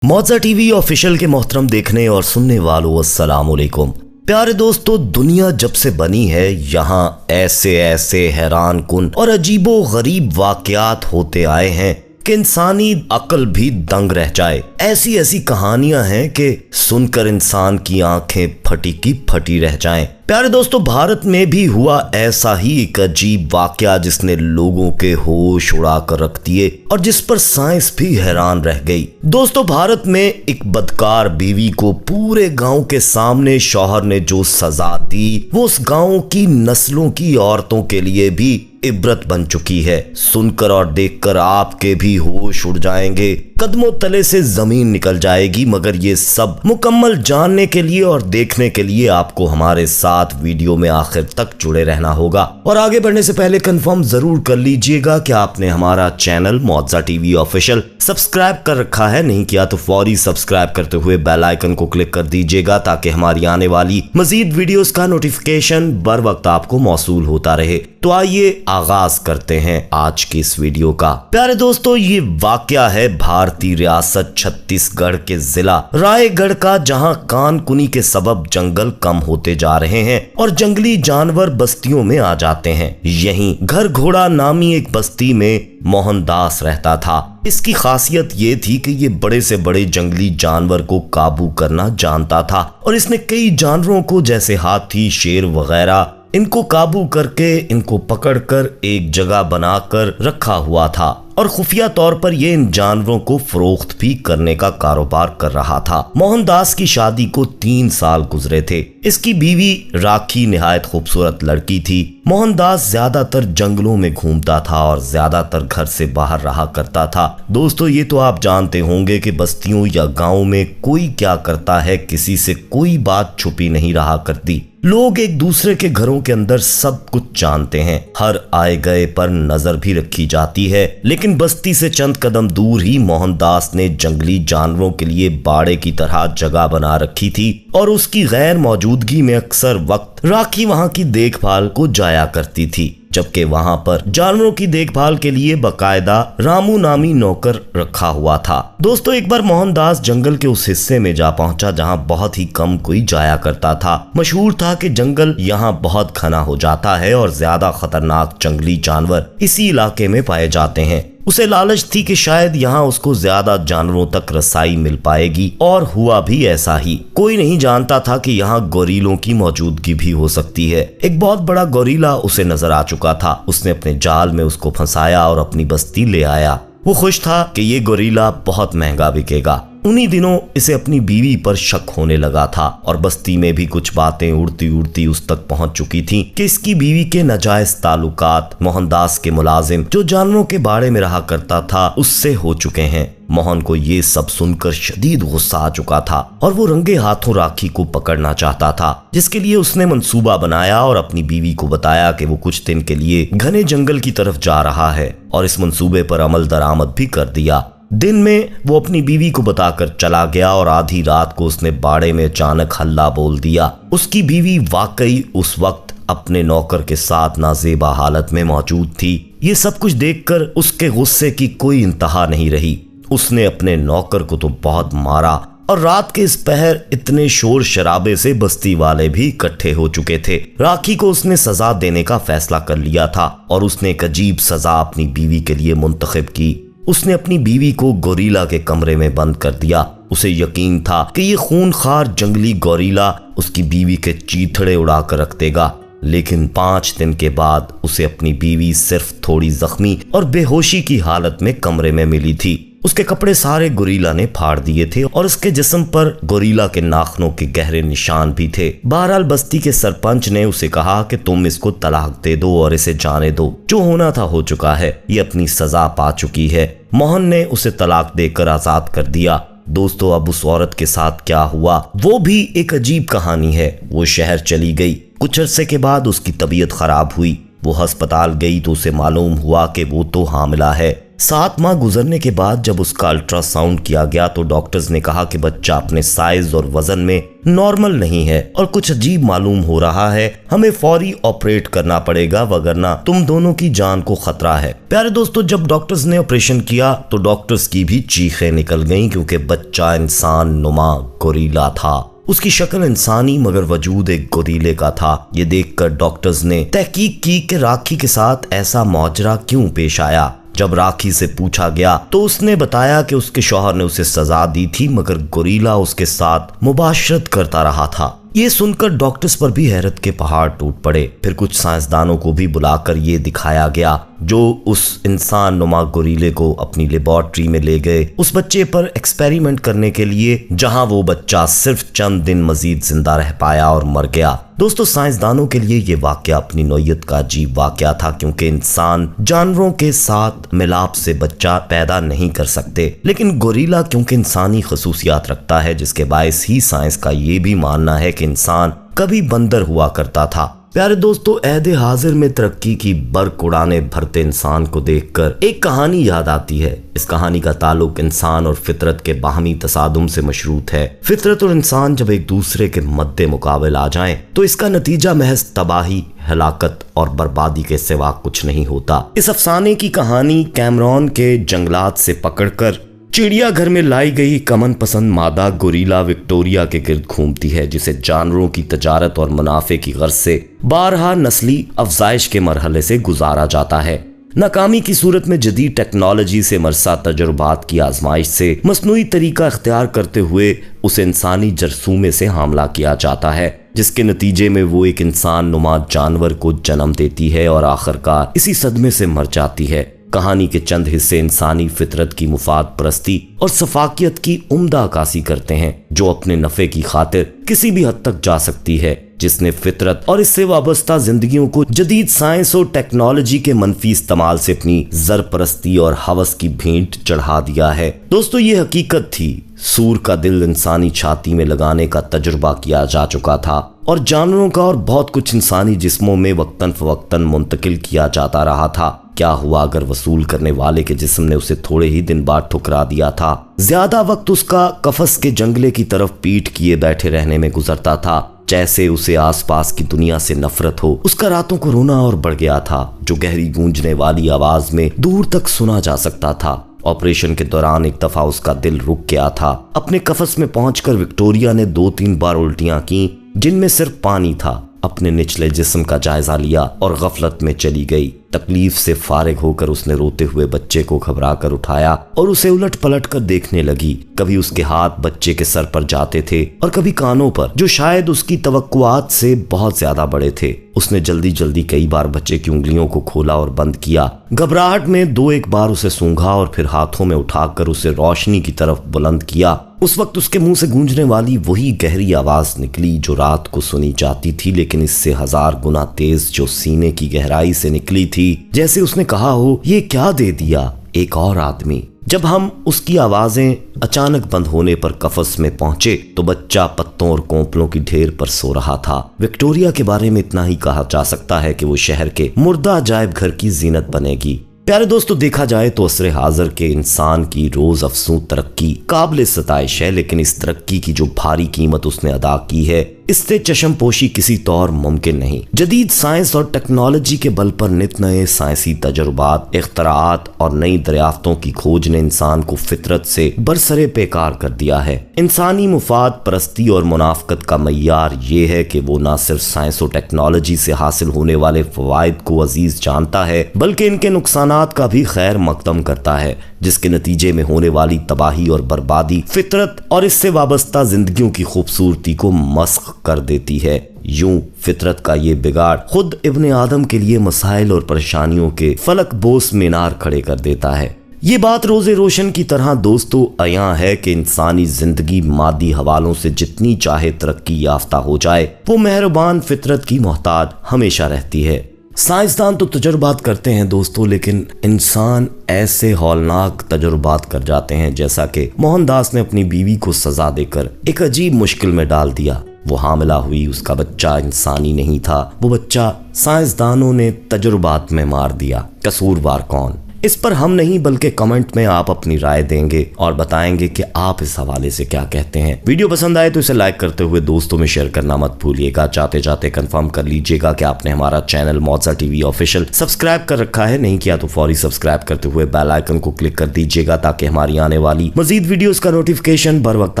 मौजा TV official के मोहतरम देखने और सुनने वालों अस्सलाम वालेकुम। प्यारे दोस्तों, दुनिया जब से बनी है यहाँ ऐसे ऐसे हैरान कुन और अजीबो गरीब वाकयात होते आए हैं कि इंसानी अक्ल भी दंग रह जाए। ऐसी ऐसी कहानियां हैं कि सुनकर इंसान की आंखें फटी की फटी रह जाएं। प्यारे दोस्तों, भारत में भी हुआ ऐसा ही एक अजीब वाकया जिसने लोगों के होश उड़ा कर रख दिए और जिस पर साइंस भी हैरान रह गई। दोस्तों, भारत में एक बदकार बीवी को पूरे गांव के सामने शौहर ने जो सजा दी वो उस गांव की नस्लों की औरतों के लिए भी इबरत बन चुकी है। सुनकर और देखकर आपके भी होश उड़ जाएंगे, कदमों तले से जमीन निकल जाएगी। मगर ये सब मुकम्मल जानने के लिए और देखने के लिए आपको हमारे साथ वीडियो में आखिर तक जुड़े रहना होगा। और आगे बढ़ने से पहले कंफर्म जरूर कर लीजिएगा कि आपने हमारा चैनल मौजा टीवी ऑफिशियल सब्सक्राइब कर रखा है। नहीं किया तो फौरी सब्सक्राइब करते हुए बेल आइकन को क्लिक कर दीजिएगा ताकि हमारी आने वाली मजीद वीडियोस का नोटिफिकेशन बर वक्त आपको मौसूल होता रहे। तो आइए आगाज करते हैं आज की इस वीडियो का। प्यारे दोस्तों, ये वाकया है भारतीय रियासत छत्तीसगढ़ के जिला रायगढ़ का, जहां कानकुनी के सबब जंगल कम होते जा रहे हैं और जंगली जानवर बस्तियों में आ जाते हैं। यहीं घर घोड़ा नामी एक बस्ती में मोहनदास रहता था। इसकी खासियत ये थी कि ये बड़े से बड़े जंगली जानवर को काबू करना जानता था और इसने कई जानवरों को जैसे हाथी, शेर वगैरह इनको काबू करके इनको पकड़कर एक जगह बनाकर रखा हुआ था और खुफिया तौर पर ये इन जानवरों को फरोख्त भी करने का कारोबार कर रहा था। मोहनदास की शादी को 3 साल गुजरे थे। इसकी बीवी राखी निहायत खूबसूरत लड़की थी। मोहनदास ज्यादातर जंगलों में घूमता था और ज्यादातर घर से बाहर रहा करता था। दोस्तों, ये तो आप जानते होंगे कि बस्तियों या गाँव में कोई क्या करता है, किसी से कोई बात छुपी नहीं रहा करती। लोग एक दूसरे के घरों के अंदर सब कुछ जानते हैं, हर आए गए पर नजर भी रखी जाती है। लेकिन बस्ती से चंद कदम दूर ही मोहनदास ने जंगली जानवरों के लिए बाड़े की तरह जगह बना रखी थी और उसकी गैर मौजूदगी में अक्सर वक्त राखी वहां की देखभाल को जाया करती थी, जबकि वहां पर जानवरों की देखभाल के लिए बकायदा रामू नामी नौकर रखा हुआ था। दोस्तों, एक बार मोहनदास जंगल के उस हिस्से में जा पहुंचा जहां बहुत ही कम कोई जाया करता था। मशहूर था कि जंगल यहां बहुत घना हो जाता है और ज्यादा खतरनाक जंगली जानवर इसी इलाके में पाए जाते हैं। उसे लालच थी कि शायद यहाँ उसको ज्यादा जानवरों तक रसाई मिल पाएगी और हुआ भी ऐसा ही। कोई नहीं जानता था कि यहाँ गोरीलों की मौजूदगी भी हो सकती है। एक बहुत बड़ा गोरीला उसे नजर आ चुका था। उसने अपने जाल में उसको फंसाया और अपनी बस्ती ले आया। वो खुश था कि ये गोरीला बहुत महंगा बिकेगा। उन्हीं दिनों इसे अपनी बीवी पर शक होने लगा था और बस्ती में भी कुछ बातें उड़ती उड़ती उस तक पहुंच चुकी थीं कि इसकी बीवी के नाजायज ताल्लुकात मोहनदास के मुलाजिम जो जानवरों के बाड़े में रहा करता था उससे हो चुके हैं। मोहन को ये सब सुनकर शदीद गुस्सा आ चुका था और वो रंगे हाथों राखी को पकड़ना चाहता था, जिसके लिए उसने मंसूबा बनाया और अपनी बीवी को बताया कि वो कुछ दिन के लिए घने जंगल की तरफ जा रहा है और इस मंसूबे पर अमल दरामद भी कर दिया। दिन में वो अपनी बीवी को बताकर चला गया और आधी रात को उसने बाड़े में अचानक हल्ला बोल दिया। उसकी बीवी वाकई उस वक्त अपने नौकर के साथ नाजेबा हालत में मौजूद थी। ये सब कुछ देखकर उसके गुस्से की कोई इंतहा नहीं रही। उसने अपने नौकर को तो बहुत मारा और रात के इस पहर इतने शोर शराबे से बस्ती वाले भी इकट्ठे हो चुके थे। राखी को उसने सजा देने का फैसला कर लिया था और उसने एक अजीब सजा अपनी बीवी के लिए मुंतखब की। उसने अपनी बीवी को गोरीला के कमरे में बंद कर दिया। उसे यकीन था कि ये खूनखार जंगली गोरीला उसकी बीवी के चीथड़े उड़ा कर रख देगा। लेकिन 5 दिन के बाद उसे अपनी बीवी सिर्फ थोड़ी जख्मी और बेहोशी की हालत में कमरे में मिली थी। उसके कपड़े सारे गोरीला ने फाड़ दिए थे और उसके जिस्म पर गोरीला के नाखनों के गहरे निशान भी थे। बहरहाल बस्ती के सरपंच ने उसे कहा कि तुम इसको तलाक दे दो और इसे जाने दो। जो होना था हो चुका है, ये अपनी सजा पा चुकी है। मोहन ने उसे तलाक देकर आजाद कर दिया। दोस्तों, अब उस औरत के साथ क्या हुआ वो भी एक अजीब कहानी है। वो शहर चली गई। कुछ अरसे के बाद उसकी तबीयत खराब हुई। वो अस्पताल गई तो उसे मालूम हुआ कि वो तो हामिला है। 7 माह गुजरने के बाद जब उसका अल्ट्रासाउंड किया गया तो डॉक्टर्स ने कहा कि बच्चा अपने साइज और वजन में नॉर्मल नहीं है और कुछ अजीब मालूम हो रहा है, हमें फौरी ऑपरेट करना पड़ेगा वगरना तुम दोनों की जान को खतरा है। प्यारे दोस्तों, जब डॉक्टर्स ने ऑपरेशन किया तो डॉक्टर्स की भी चीखें निकल गईं क्योंकि बच्चा इंसान नुमा गोरिल्ला था। उसकी शक्ल इंसानी मगर वजूद एक गोरीले का था। ये देखकर डॉक्टर्स ने तहकीक की कि राखी के साथ ऐसा मौजरा क्यों पेश आया। जब राखी से पूछा गया तो उसने बताया कि उसके शौहर ने उसे सजा दी थी मगर गोरीला उसके साथ मुबाशरत करता रहा था। ये सुनकर डॉक्टर्स पर भी हैरत के पहाड़ टूट पड़े। फिर कुछ साइंसदानों को भी बुलाकर ये दिखाया गया जो उस इंसान नुमा गोरीले को अपनी लेबोरेटरी में ले गए उस बच्चे पर एक्सपेरिमेंट करने के लिए, जहां वो बच्चा सिर्फ चंद दिन मजीद जिंदा रह पाया और मर गया। दोस्तों, साइंसदानों के लिए ये वाकया अपनी नौयत का अजीब वाकया था क्योंकि इंसान जानवरों के साथ मिलाप से बच्चा पैदा नहीं कर सकते, लेकिन गोरीला क्योंकि इंसानी खसूसियात रखता है जिसके बायस ही साइंस का ये भी मानना है कि इंसान कभी बंदर हुआ करता था। प्यारे दोस्तों, अहदे हाजिर में तरक्की की बर्क उड़ाने भरते इंसान को देखकर एक कहानी याद आती है। इस कहानी का ताल्लुक इंसान और फितरत के बाहमी तसादुम से मशरूत है। फितरत और इंसान जब एक दूसरे के मद्दे मुकाबले आ जाएं तो इसका नतीजा महज तबाही, हलाकत और बर्बादी के सिवा कुछ नहीं होता। इस अफसाने की कहानी कैमरून के जंगलात से पकड़कर चिड़ियाघर में लाई गई कमन पसंद मादा गोरीला विक्टोरिया के गिर्द घूमती है, जिसे जानवरों की तजारत और मुनाफे की गर्ज से बारहा नस्ली अफजाइश के मरहले से गुजारा जाता है। नाकामी की सूरत में जदीद टेक्नोलॉजी से मरसा तजुर्बात की आजमाइश से मसनूई तरीका इख्तियार करते हुए उसे इंसानी जरसूमे से हमला किया जाता है, जिसके नतीजे में वो एक इंसान नुमा जानवर को जन्म देती है और आखिरकार इसी सदमे से मर जाती है। कहानी के चंद हिस्से इंसानी फितरत की मुफाद परस्ती और सफाकियत की उम्दा अक्कासी करते हैं जो अपने नफे की खातिर किसी भी हद तक जा सकती है, जिसने फितरत और इससे वाबस्ता जिंदगियों को जदीद साइंस और टेक्नोलॉजी के मनफी इस्तेमाल से अपनी ज़रपरस्ती और हवस की भेंट चढ़ा दिया है। दोस्तों, ये हकीकत थी, सूर का दिल इंसानी छाती में लगाने का तजुर्बा किया जा चुका था और जानवरों का और बहुत कुछ इंसानी जिस्मों में वक्तन फवक्तन मुंतकिल किया जाता रहा था। क्या हुआ अगर वसूल करने वाले के जिस्म ने उसे थोड़े ही दिन बाद ठुकरा दिया था? ज्यादा वक्त उसका कफस के जंगले की तरफ पीठ किए बैठे रहने में गुजरता था, जैसे उसे आसपास की दुनिया से नफरत हो। उसका रातों को रोना और बढ़ गया था जो गहरी गूंजने वाली आवाज में दूर तक सुना जा सकता था। ऑपरेशन के दौरान एक दफा उसका दिल रुक गया था। अपने कफस में पहुंचकर विक्टोरिया ने 2-3 बार उल्टियां की जिनमें सिर्फ पानी था। अपने निचले जिस्म का जायजा लिया और गफलत में चली गई। तकलीफ से फारिग होकर उसने रोते हुए बच्चे को घबरा कर उठाया और उसे उलट पलट कर देखने लगी। कभी उसके हाथ बच्चे के सर पर जाते थे और कभी कानों पर, जो शायद उसकी तवक्कुआत से बहुत ज्यादा बड़े थे। उसने जल्दी जल्दी कई बार बच्चे की उंगलियों को खोला और बंद किया। घबराहट में 2-1 बार उसे सूंघा और फिर हाथों में उठाकर उसे रोशनी की तरफ बुलंद किया। उस वक्त उसके मुंह से गूंजने वाली वही गहरी आवाज निकली जो रात को सुनी जाती थी, लेकिन इससे 1000 गुना तेज, जो सीने की गहराई से निकली थी, जैसे उसने कहा हो, ये क्या दे दिया एक और आदमी। जब हम उसकी आवाजें अचानक बंद होने पर कफस में पहुंचे तो बच्चा पत्तों और कोंपलों की ढेर पर सो रहा था। विक्टोरिया के बारे में इतना ही कहा जा सकता है कि वो शहर के मुर्दा अजायब घर की जीनत बनेगी। प्यारे दोस्तों, देखा जाए तो असरे हाजिर के इंसान की रोज अफसू तरक्की काबिल सताइश है, लेकिन इस तरक्की की जो भारी कीमत उसने अदा की है, इससे चशमपोशी किसी तौर मुमकिन नहीं। जदीद साइंस और टेक्नोलॉजी के बल पर नित नए साइंसी तजुर्बात, इख्तराआत और नई दरियाफ्तों की खोज ने इंसान को फितरत से बरसरे पेकार कर दिया है। इंसानी मुफाद परस्ती और मुनाफकत का मय्यार ये है कि वो न सिर्फ साइंस और टेक्नोलॉजी से हासिल होने वाले फवाइद को अजीज जानता है, बल्कि इनके नुकसानात का भी खैर मकदम करता है, जिसके नतीजे में होने वाली तबाही और बर्बादी फितरत और इससे वाबस्ता जिंदगियों की खूबसूरती को मस्ख कर देती है। यूं फितरत का ये बिगाड़ खुद इब्ने आदम के लिए मसाइल और परेशानियों के फलक बोस मीनार खड़े कर देता है। ये बात रोजे रोशन की तरह दोस्तों अयां है कि इंसानी जिंदगी मादी हवालों से जितनी चाहे तरक्की याफ्ता हो जाए, वो मेहरबान फितरत की मोहताज हमेशा रहती है। साइंसदान तो तजुर्बात करते हैं दोस्तों, लेकिन इंसान ऐसे हौलनाक तजुर्बात कर जाते हैं, जैसा कि मोहनदास ने अपनी बीवी को सजा देकर एक अजीब मुश्किल में डाल दिया। वो हामिला हुई, उसका बच्चा इंसानी नहीं था, वो बच्चा साइंसदानों ने तजुर्बात में मार दिया। कसूरवार कौन? इस पर हम नहीं बल्कि कमेंट में आप अपनी राय देंगे और बताएंगे कि आप इस हवाले से क्या कहते हैं। वीडियो पसंद आए तो इसे लाइक करते हुए दोस्तों में शेयर करना मत भूलिएगा। जाते जाते कंफर्म कर लीजिएगा कि आपने हमारा चैनल मौजा टीवी ऑफिशियल सब्सक्राइब कर रखा है, नहीं किया तो फौरी सब्सक्राइब करते हुए बेल आइकन को क्लिक कर दीजिएगा ताकि हमारी आने वाली मजीद वीडियोस का नोटिफिकेशन बर वक्त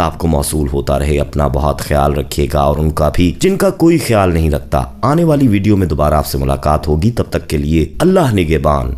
आपको मौसूल होता रहे। अपना बहुत ख्याल रखिएगा और उनका भी जिनका कोई ख्याल नहीं रखता। आने वाली वीडियो में दोबारा आपसे मुलाकात होगी, तब तक के लिए अल्लाह निगहबान।